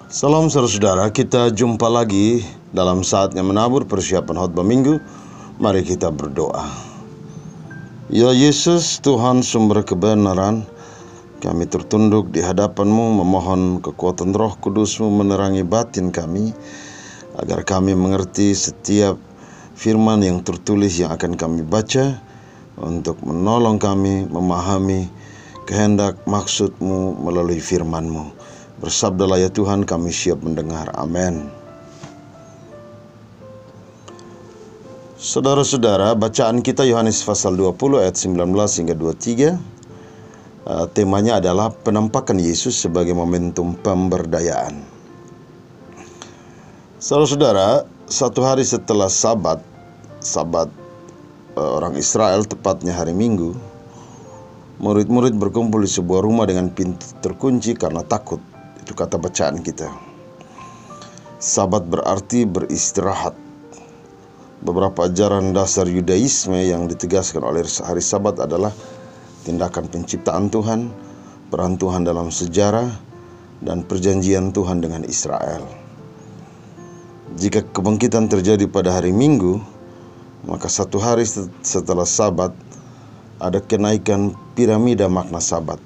Salam saudara-saudara, kita jumpa lagi dalam saatnya menabur persiapan khotbah minggu. Mari kita berdoa. Ya Yesus, Tuhan sumber kebenaran, kami tertunduk di hadapan-Mu memohon kekuatan Roh Kudus-Mu menerangi batin kami, agar kami mengerti setiap firman yang tertulis yang akan kami baca, untuk menolong kami memahami kehendak maksud-Mu melalui firman-Mu. Bersabdalah ya Tuhan, kami siap mendengar. Amin. Saudara-saudara, bacaan kita Yohanes pasal 20 ayat 19 hingga 23. Temanya adalah penampakan Yesus sebagai momentum pemberdayaan. Saudara-saudara, satu hari setelah sabat orang Israel, tepatnya hari Minggu, murid-murid berkumpul di sebuah rumah dengan pintu terkunci karena takut. Itu kata bacaan kita. Sabat berarti beristirahat. Beberapa ajaran dasar Yudaisme yang ditegaskan oleh hari Sabat adalah tindakan penciptaan Tuhan, peran Tuhan dalam sejarah, dan perjanjian Tuhan dengan Israel. Jika kebangkitan terjadi pada hari Minggu, maka satu hari setelah Sabat ada kenaikan piramida makna Sabat.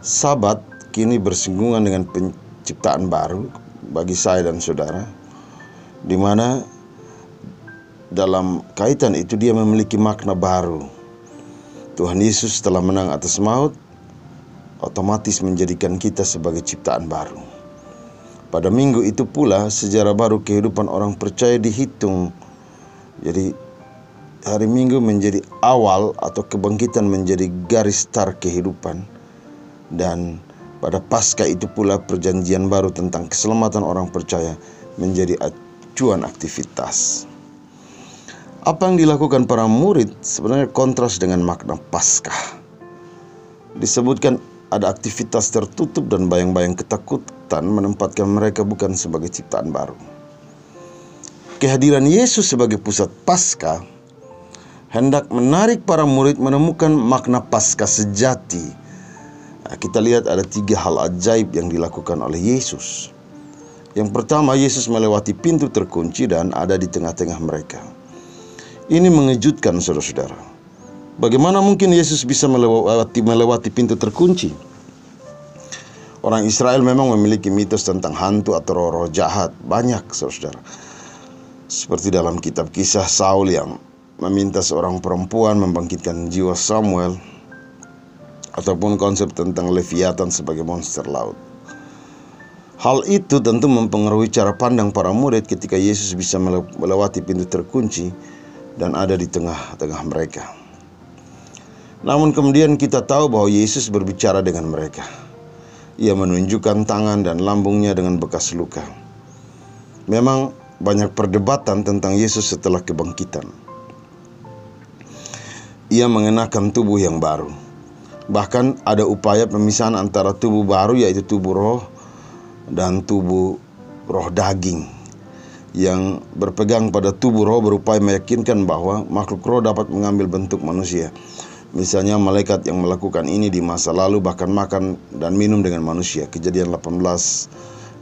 Sabat kini bersinggungan dengan penciptaan baru bagi saya dan saudara, di mana dalam kaitan itu dia memiliki makna baru. Tuhan Yesus telah menang atas maut, otomatis menjadikan kita sebagai ciptaan baru. Pada minggu itu pula sejarah baru kehidupan orang percaya dihitung. Jadi hari Minggu menjadi awal atau kebangkitan menjadi garis start kehidupan, dan pada Paskah itu pula perjanjian baru tentang keselamatan orang percaya menjadi acuan aktivitas. Apa yang dilakukan para murid sebenarnya kontras dengan makna Paskah. Disebutkan ada aktivitas tertutup dan bayang-bayang ketakutan menempatkan mereka bukan sebagai ciptaan baru. Kehadiran Yesus sebagai pusat Paskah hendak menarik para murid menemukan makna Paskah sejati. Kita lihat ada 3 hal ajaib yang dilakukan oleh Yesus. Yang pertama, Yesus melewati pintu terkunci dan ada di tengah-tengah mereka. Ini mengejutkan saudara-saudara. Bagaimana mungkin Yesus bisa melewati pintu terkunci? Orang Israel memang memiliki mitos tentang hantu atau roh-roh jahat. Banyak saudara-saudara. Seperti dalam kitab Kisah Saul yang meminta seorang perempuan membangkitkan jiwa Samuel, ataupun konsep tentang Leviathan sebagai monster laut. Hal itu tentu mempengaruhi cara pandang para murid ketika Yesus bisa melewati pintu terkunci dan ada di tengah-tengah mereka. Namun kemudian kita tahu bahwa Yesus berbicara dengan mereka. Ia menunjukkan tangan dan lambungnya dengan bekas luka. Memang banyak perdebatan tentang Yesus setelah kebangkitan. Ia mengenakan tubuh yang baru. Bahkan ada upaya pemisahan antara tubuh baru, yaitu tubuh roh, dan tubuh roh daging. Yang berpegang pada tubuh roh berupaya meyakinkan bahwa makhluk roh dapat mengambil bentuk manusia. Misalnya malaikat yang melakukan ini di masa lalu bahkan makan dan minum dengan manusia. Kejadian 18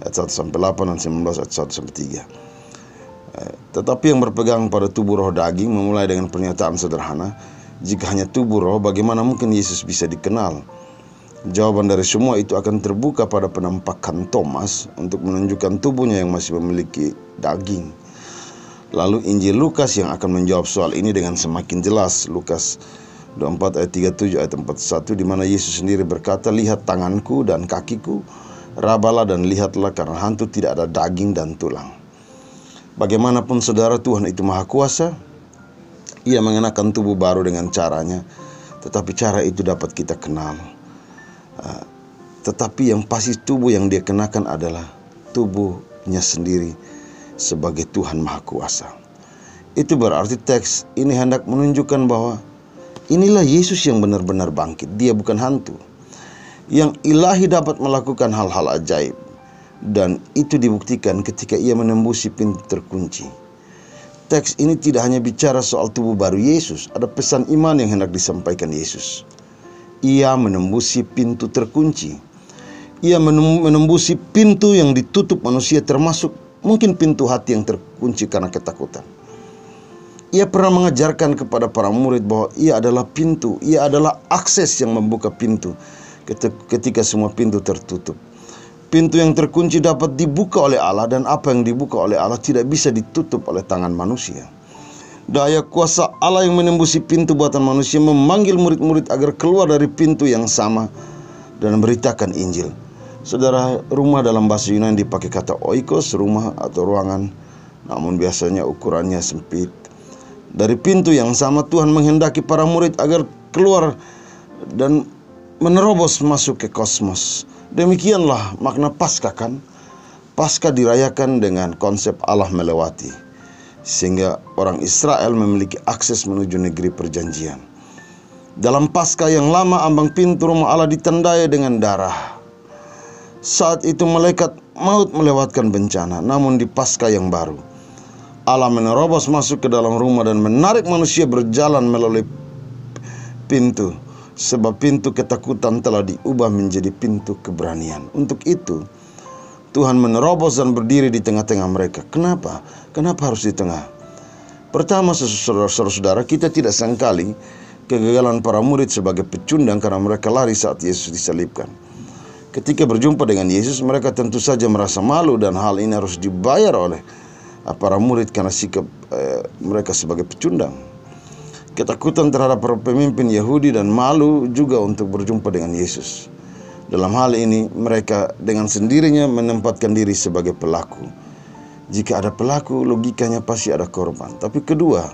ayat 1-8 dan 19 ayat 1-3. Tetapi yang berpegang pada tubuh roh daging memulai dengan pernyataan sederhana, jika hanya tubuh roh, bagaimana mungkin Yesus bisa dikenal? Jawaban dari semua itu akan terbuka pada penampakan Thomas untuk menunjukkan tubuhnya yang masih memiliki daging. Lalu Injil Lukas yang akan menjawab soal ini dengan semakin jelas. Lukas 24 ayat 37 ayat 41, di mana Yesus sendiri berkata, "Lihat tanganku dan kakiku, rabalah dan lihatlah, karena hantu tidak ada daging dan tulang." Bagaimanapun saudara, Tuhan itu maha kuasa. Ia mengenakan tubuh baru dengan caranya, tetapi cara itu dapat kita kenal. Tetapi yang pasti tubuh yang dia kenakan adalah tubuhnya sendiri sebagai Tuhan Maha Kuasa. Itu berarti teks ini hendak menunjukkan bahwa inilah Yesus yang benar-benar bangkit. Dia bukan hantu. Yang ilahi dapat melakukan hal-hal ajaib, dan itu dibuktikan ketika ia menembusi pintu terkunci. Teks ini tidak hanya bicara soal tubuh baru Yesus, ada pesan iman yang hendak disampaikan Yesus. Ia menembusi pintu terkunci. Ia menembusi pintu yang ditutup manusia, termasuk mungkin pintu hati yang terkunci karena ketakutan. Ia pernah mengajarkan kepada para murid bahwa ia adalah pintu, ia adalah akses yang membuka pintu ketika semua pintu tertutup. Pintu yang terkunci dapat dibuka oleh Allah, dan apa yang dibuka oleh Allah tidak bisa ditutup oleh tangan manusia. Daya kuasa Allah yang menembusi pintu buatan manusia memanggil murid-murid agar keluar dari pintu yang sama dan memberitakan Injil. Saudara, rumah dalam bahasa Yunani dipakai kata oikos, rumah atau ruangan, namun biasanya ukurannya sempit. Dari pintu yang sama Tuhan menghendaki para murid agar keluar dan menerobos masuk ke kosmos. Demikianlah makna Paskah, kan? Paskah dirayakan dengan konsep Allah melewati, sehingga orang Israel memiliki akses menuju negeri perjanjian. Dalam Paskah yang lama, ambang pintu rumah Allah ditandai dengan darah. Saat itu malaikat maut melewatkan bencana, namun di Paskah yang baru, Allah menerobos masuk ke dalam rumah dan menarik manusia berjalan melalui pintu, sebab pintu ketakutan telah diubah menjadi pintu keberanian. Untuk itu, Tuhan menerobos dan berdiri di tengah-tengah mereka. Kenapa? Kenapa harus di tengah? Pertama, saudara-saudara, kita tidak sangkali kegagalan para murid sebagai pecundang karena mereka lari saat Yesus disalibkan. Ketika berjumpa dengan Yesus, mereka tentu saja merasa malu, dan hal ini harus dibayar oleh para murid karena sikap mereka sebagai pecundang. Ketakutan terhadap para pemimpin Yahudi dan malu juga untuk berjumpa dengan Yesus. Dalam hal ini, mereka dengan sendirinya menempatkan diri sebagai pelaku. Jika ada pelaku, logikanya pasti ada korban. Tapi kedua,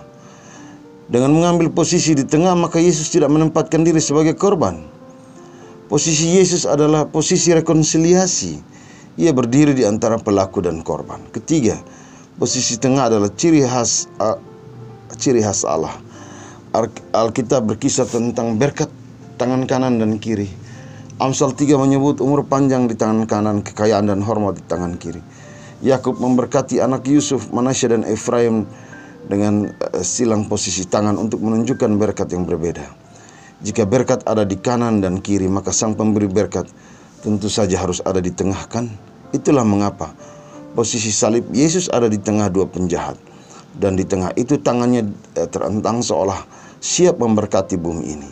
dengan mengambil posisi di tengah, maka Yesus tidak menempatkan diri sebagai korban. Posisi Yesus adalah posisi rekonsiliasi. Ia berdiri di antara pelaku dan korban. Ketiga, posisi tengah adalah ciri khas Allah. Alkitab berkisah tentang berkat tangan kanan dan kiri. Amsal 3 menyebut umur panjang di tangan kanan, kekayaan dan hormat di tangan kiri. Yakub memberkati anak Yusuf, Manasya dan Efraim dengan silang posisi tangan untuk menunjukkan berkat yang berbeda. Jika berkat ada di kanan dan kiri, maka sang pemberi berkat tentu saja harus ada di tengah, kan? Itulah mengapa posisi salib Yesus ada di tengah dua penjahat, dan di tengah itu tangannya terentang seolah siap memberkati bumi ini.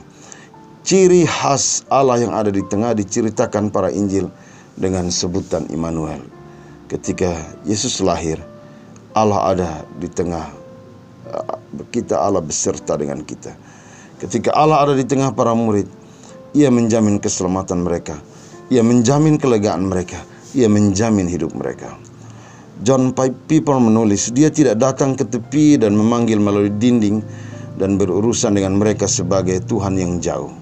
Ciri khas Allah yang ada di tengah diceritakan para Injil dengan sebutan Immanuel. Ketika Yesus lahir, Allah ada di tengah kita, Allah beserta dengan kita. Ketika Allah ada di tengah para murid, Ia menjamin keselamatan mereka, Ia menjamin kelegaan mereka, Ia menjamin hidup mereka. John Piper menulis, dia tidak datang ke tepi dan memanggil melalui dinding dan berurusan dengan mereka sebagai Tuhan yang jauh.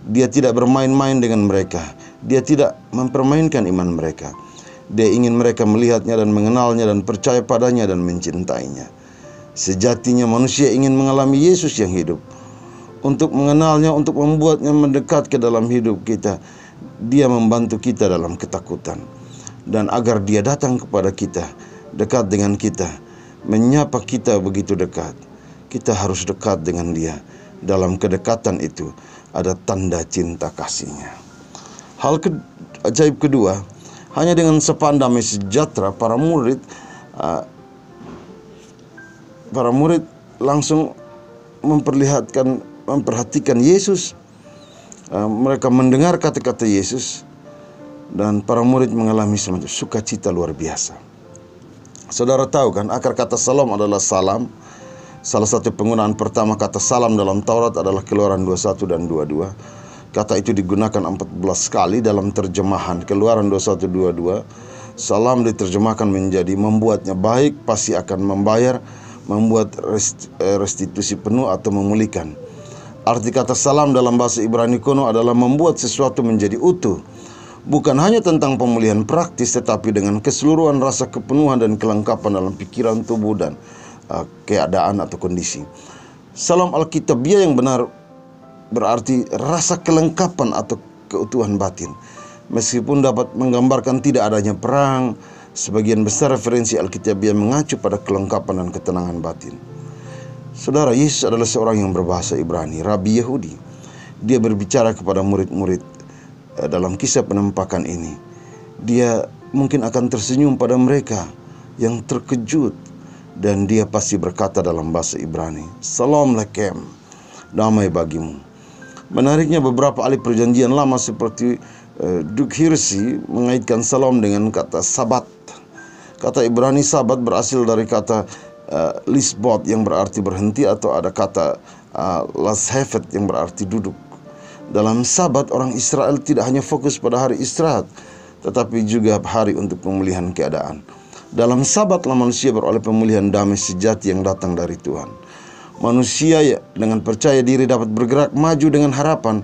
Dia tidak bermain-main dengan mereka, dia tidak mempermainkan iman mereka. Dia ingin mereka melihatnya dan mengenalnya dan percaya padanya dan mencintainya. Sejatinya manusia ingin mengalami Yesus yang hidup. Untuk mengenalnya, untuk membuatnya mendekat ke dalam hidup kita, Dia membantu kita dalam ketakutan. Dan agar Dia datang kepada kita, dekat dengan kita, menyapa kita begitu dekat, kita harus dekat dengan Dia. Dalam kedekatan itu ada tanda cinta kasih-Nya. Hal ajaib kedua, hanya dengan sapaan damai sejahtera para murid langsung memperhatikan Yesus. Mereka mendengar kata-kata Yesus, dan para murid mengalami semacam sukacita luar biasa. Saudara tahu kan, akar kata salam adalah salam. Salah satu penggunaan pertama kata salam dalam Taurat adalah Keluaran 21 dan 22. Kata itu digunakan 14 kali dalam terjemahan Keluaran 21, 22. Salam diterjemahkan menjadi membuatnya baik, pasti akan membayar, membuat restitusi penuh atau memulihkan. Arti kata salam dalam bahasa Ibrani kuno adalah membuat sesuatu menjadi utuh. Bukan hanya tentang pemulihan praktis, tetapi dengan keseluruhan rasa kepenuhan dan kelengkapan dalam pikiran, tubuh, dan keadaan atau kondisi. Salam Alkitabiah yang benar berarti rasa kelengkapan atau keutuhan batin. Meskipun dapat menggambarkan tidak adanya perang, sebagian besar referensi Alkitabiah mengacu pada kelengkapan dan ketenangan batin. Saudara, Yesus adalah seorang yang berbahasa Ibrani, Rabi Yahudi. Dia berbicara kepada murid-murid dalam kisah penampakan ini. Dia mungkin akan tersenyum pada mereka yang terkejut, dan dia pasti berkata dalam bahasa Ibrani, Salam lekem, damai bagimu. Menariknya, beberapa ahli perjanjian lama seperti Duke Hirsi mengaitkan salam dengan kata sabat. Kata Ibrani sabat berasal dari kata lisbot yang berarti berhenti, atau ada kata lashevet yang berarti duduk. Dalam sabat, orang Israel tidak hanya fokus pada hari istirahat, tetapi juga hari untuk pemulihan keadaan. Dalam sabatlah manusia beroleh pemulihan damai sejati yang datang dari Tuhan. Manusia dengan percaya diri dapat bergerak maju dengan harapan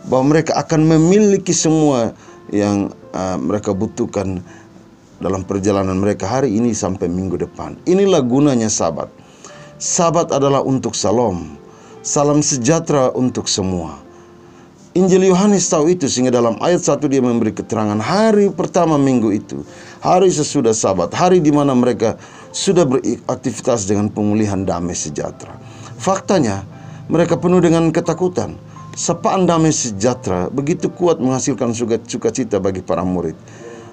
bahwa mereka akan memiliki semua yang mereka butuhkan dalam perjalanan mereka hari ini sampai minggu depan. Inilah gunanya sabat. Sabat adalah untuk salam sejahtera untuk semua. Injil Yohanes tahu itu, sehingga dalam ayat 1 dia memberi keterangan hari pertama minggu itu, hari sesudah sabat, hari di mana mereka sudah beraktivitas dengan pemulihan damai sejahtera. Faktanya, mereka penuh dengan ketakutan. Sapaan damai sejahtera begitu kuat menghasilkan sukacita bagi para murid.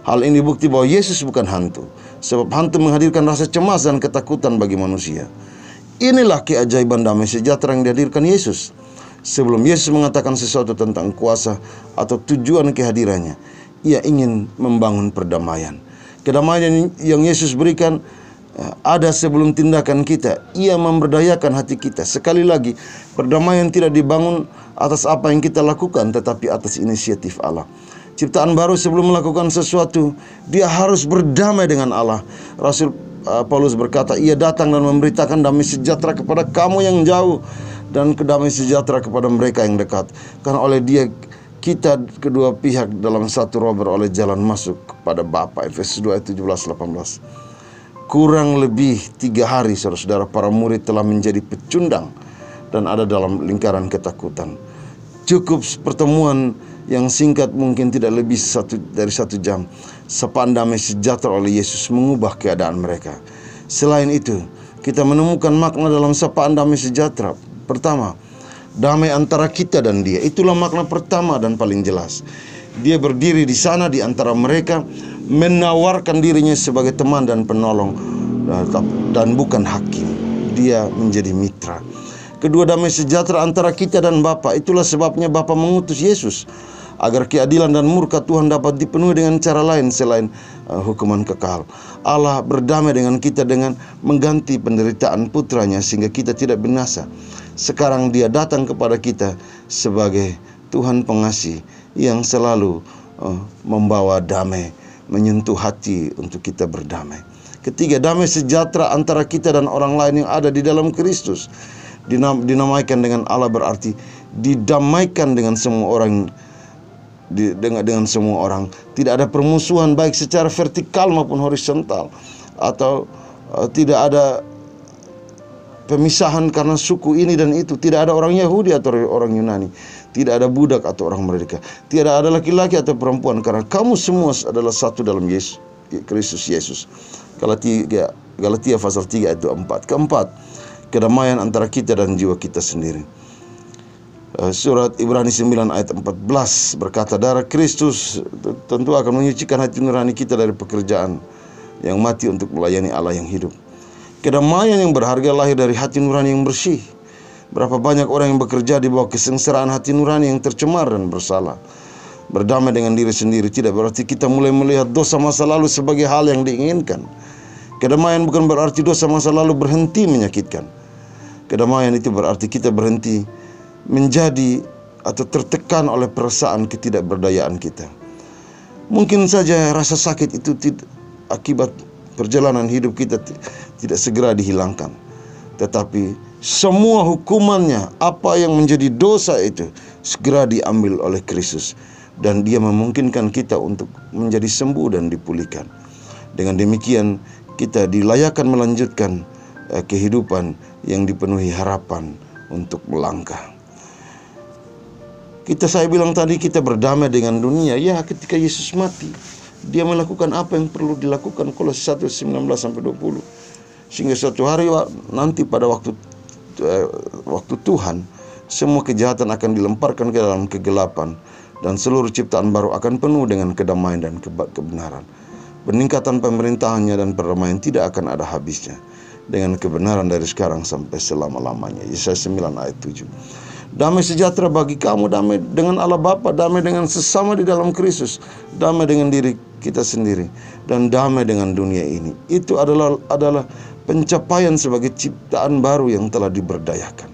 Hal ini bukti bahwa Yesus bukan hantu, sebab hantu menghadirkan rasa cemas dan ketakutan bagi manusia. Inilah keajaiban damai sejahtera yang dihadirkan Yesus. Sebelum Yesus mengatakan sesuatu tentang kuasa atau tujuan kehadirannya, Ia ingin membangun perdamaian. Kedamaian yang Yesus berikan ada sebelum tindakan kita. Ia memberdayakan hati kita. Sekali lagi, perdamaian tidak dibangun atas apa yang kita lakukan, tetapi atas inisiatif Allah. Ciptaan baru sebelum melakukan sesuatu, dia harus berdamai dengan Allah. Rasul Paulus berkata, Ia datang dan memberitakan damai sejahtera kepada kamu yang jauh, dan kedamai sejahtera kepada mereka yang dekat. Karena oleh Dia kita kedua pihak dalam satu roh beroleh jalan masuk kepada Bapa. Efesus 2 ayat 17-18. Kurang lebih 3 hari, saudara-saudara, para murid telah menjadi pecundang dan ada dalam lingkaran ketakutan. Cukup pertemuan yang singkat, mungkin tidak lebih dari 1 jam, sapaan damai sejahtera oleh Yesus mengubah keadaan mereka. Selain itu, kita menemukan makna dalam sapaan damai sejahtera. Pertama, damai antara kita dan Dia. Itulah makna pertama dan paling jelas. Dia berdiri di sana di antara mereka, menawarkan dirinya sebagai teman dan penolong, dan bukan hakim. Dia menjadi mitra. Kedua, damai sejahtera antara kita dan Bapa. Itulah sebabnya Bapa mengutus Yesus, agar keadilan dan murka Tuhan dapat dipenuhi dengan cara lain selain hukuman kekal. Allah berdamai dengan kita dengan mengganti penderitaan putranya sehingga kita tidak binasa. Sekarang Dia datang kepada kita sebagai Tuhan pengasih yang selalu membawa damai, menyentuh hati untuk kita berdamai. Ketiga, damai sejahtera antara kita dan orang lain yang ada di dalam Kristus. Dinamaikan dengan Allah berarti didamaikan dengan semua orang, dengan semua orang. Tidak ada permusuhan baik secara vertikal maupun horizontal, atau tidak ada pemisahan karena suku ini dan itu. Tidak ada orang Yahudi atau orang Yunani, tidak ada budak atau orang merdeka, tidak ada laki-laki atau perempuan, karena kamu semua adalah satu dalam Yesus, Kristus Yesus. Galatia pasal 3 ayat 4. Keempat, kedamaian antara kita dan jiwa kita sendiri. Surat Ibrani 9 ayat 14 berkata, darah Kristus tentu akan menyucikan hati nurani kita dari pekerjaan yang mati untuk melayani Allah yang hidup. Kedamaian yang berharga lahir dari hati nurani yang bersih. Berapa banyak orang yang bekerja di bawah kesengsaraan hati nurani yang tercemar dan bersalah. Berdamai dengan diri sendiri tidak berarti kita mulai melihat dosa masa lalu sebagai hal yang diinginkan. Kedamaian bukan berarti dosa masa lalu berhenti menyakitkan. Kedamaian itu berarti kita berhenti menjadi atau tertekan oleh perasaan ketidakberdayaan kita. Mungkin saja rasa sakit itu akibat perjalanan hidup kita tidak segera dihilangkan, tetapi semua hukumannya, apa yang menjadi dosa itu, segera diambil oleh Kristus, dan Dia memungkinkan kita untuk menjadi sembuh dan dipulihkan. Dengan demikian kita dilayakkan melanjutkan kehidupan yang dipenuhi harapan untuk melangkah. Saya bilang tadi, kita berdamai dengan dunia. Ya, ketika Yesus mati, Dia melakukan apa yang perlu dilakukan. Kolose 1:19-20. Sehingga suatu hari nanti pada waktu Tuhan, semua kejahatan akan dilemparkan ke dalam kegelapan, dan seluruh ciptaan baru akan penuh dengan kedamaian dan kebenaran. Peningkatan pemerintahannya dan perdamaian tidak akan ada habisnya, dengan kebenaran dari sekarang sampai selama-lamanya. Yesaya 9 ayat 7. Damai sejahtera bagi kamu, damai dengan Allah Bapa, damai dengan sesama di dalam Kristus, damai dengan diri kita sendiri, dan damai dengan dunia ini. Itu adalah pencapaian sebagai ciptaan baru yang telah diberdayakan.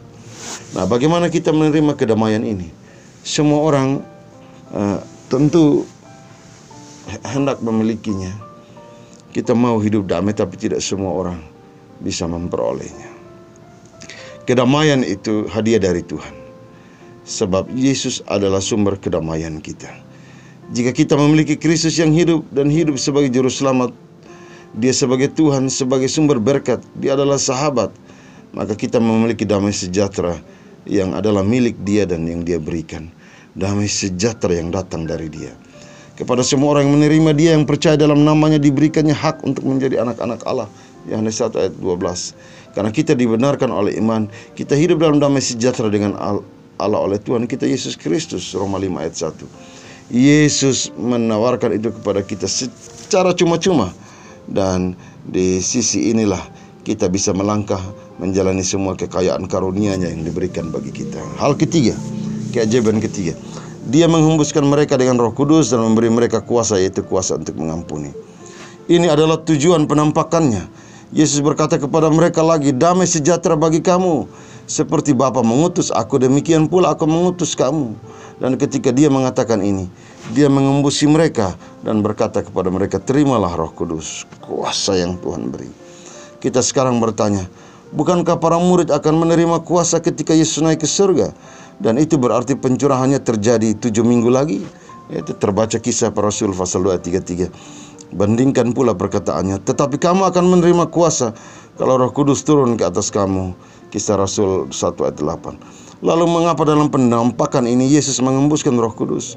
Nah, bagaimana kita menerima kedamaian ini? Semua orang tentu hendak memilikinya. Kita mau hidup damai, tapi tidak semua orang bisa memperolehnya. Kedamaian itu hadiah dari Tuhan, sebab Yesus adalah sumber kedamaian kita. Jika kita memiliki Kristus yang hidup dan hidup sebagai juru selamat, Dia sebagai Tuhan, sebagai sumber berkat, Dia adalah sahabat, maka kita memiliki damai sejahtera yang adalah milik Dia dan yang Dia berikan. Damai sejahtera yang datang dari Dia. Kepada semua orang yang menerima Dia, yang percaya dalam namanya, diberikannya hak untuk menjadi anak-anak Allah. Yohanes 1 ayat 12. Karena kita dibenarkan oleh iman, kita hidup dalam damai sejahtera dengan Allah oleh Tuhan kita Yesus Kristus. Roma 5 ayat 1. Yesus menawarkan itu kepada kita secara cuma-cuma, dan di sisi inilah kita bisa melangkah menjalani semua kekayaan karunia-Nya yang diberikan bagi kita. Hal ketiga, keajaiban ketiga, Dia menghembuskan mereka dengan Roh Kudus dan memberi mereka kuasa, yaitu kuasa untuk mengampuni. Ini adalah tujuan penampakannya. Yesus berkata kepada mereka lagi, damai sejahtera bagi kamu. Seperti Bapa mengutus aku, demikian pula aku mengutus kamu. Dan ketika Dia mengatakan ini, Dia mengembusi mereka dan berkata kepada mereka, terimalah Roh Kudus, kuasa yang Tuhan beri. Kita sekarang bertanya, bukankah para murid akan menerima kuasa ketika Yesus naik ke surga? Dan itu berarti pencurahannya terjadi 7 minggu lagi. Itu terbaca Kisah Para Rasul pasal 2 ayat 33. Bandingkan pula perkataannya, tetapi kamu akan menerima kuasa kalau Roh Kudus turun ke atas kamu. Kisah Rasul 1 ayat 8. Lalu mengapa dalam penampakan ini Yesus mengembuskan Roh Kudus?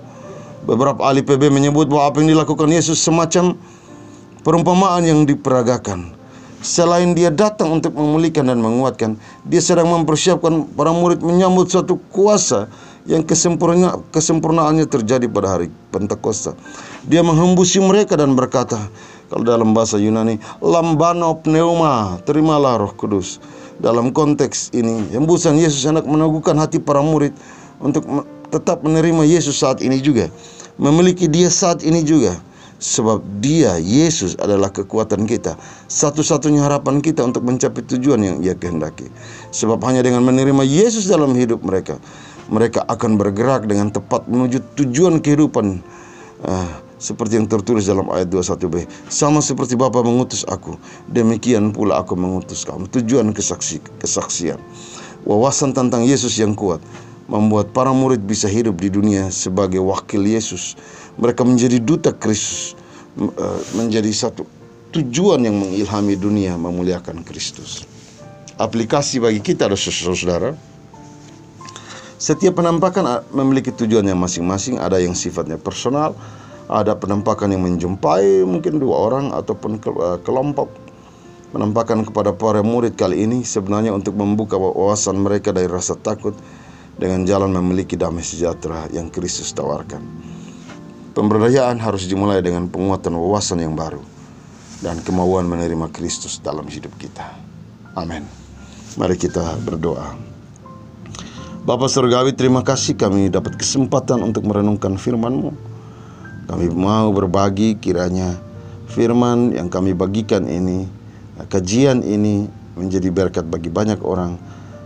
Beberapa ahli PB menyebut bahwa apa yang dilakukan Yesus semacam perumpamaan yang diperagakan. Selain Dia datang untuk memulihkan dan menguatkan, Dia sedang mempersiapkan para murid menyambut suatu kuasa yang kesempurnaannya terjadi pada hari Pentakosta. Dia menghembusi mereka dan berkata, kalau dalam bahasa Yunani, lambano pneuma, terimalah Roh Kudus. Dalam konteks ini, hembusan Yesus hendak meneguhkan hati para murid untuk tetap menerima Yesus saat ini juga, memiliki Dia saat ini juga. Sebab Dia, Yesus, adalah kekuatan kita, satu-satunya harapan kita untuk mencapai tujuan yang Ia kehendaki. Sebab hanya dengan menerima Yesus dalam hidup mereka, mereka akan bergerak dengan tepat menuju tujuan kehidupan, seperti yang tertulis dalam ayat 21b. Sama seperti Bapa mengutus aku, demikian pula aku mengutus kamu. Tujuan kesaksian. Wawasan tentang Yesus yang kuat membuat para murid bisa hidup di dunia sebagai wakil Yesus. Mereka menjadi duta Kristus, menjadi satu tujuan yang mengilhami dunia memuliakan Kristus. Aplikasi bagi kita, saudara, setiap penampakan memiliki tujuannya masing-masing. Ada yang sifatnya personal, ada penampakan yang menjumpai mungkin 2 orang ataupun kelompok. Penampakan kepada para murid kali ini sebenarnya untuk membuka wawasan mereka dari rasa takut dengan jalan memiliki damai sejahtera yang Kristus tawarkan. Pemberdayaan harus dimulai dengan penguatan wawasan yang baru dan kemauan menerima Kristus dalam hidup kita. Amin. Mari kita berdoa. Bapa Surgawi, terima kasih kami dapat kesempatan untuk merenungkan firman-Mu. Kami mau berbagi, kiranya firman yang kami bagikan ini, kajian ini menjadi berkat bagi banyak orang,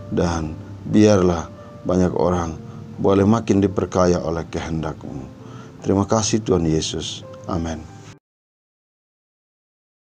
dan biarlah banyak orang boleh makin diperkaya oleh kehendak-Mu. Terima kasih Tuhan Yesus. Amin.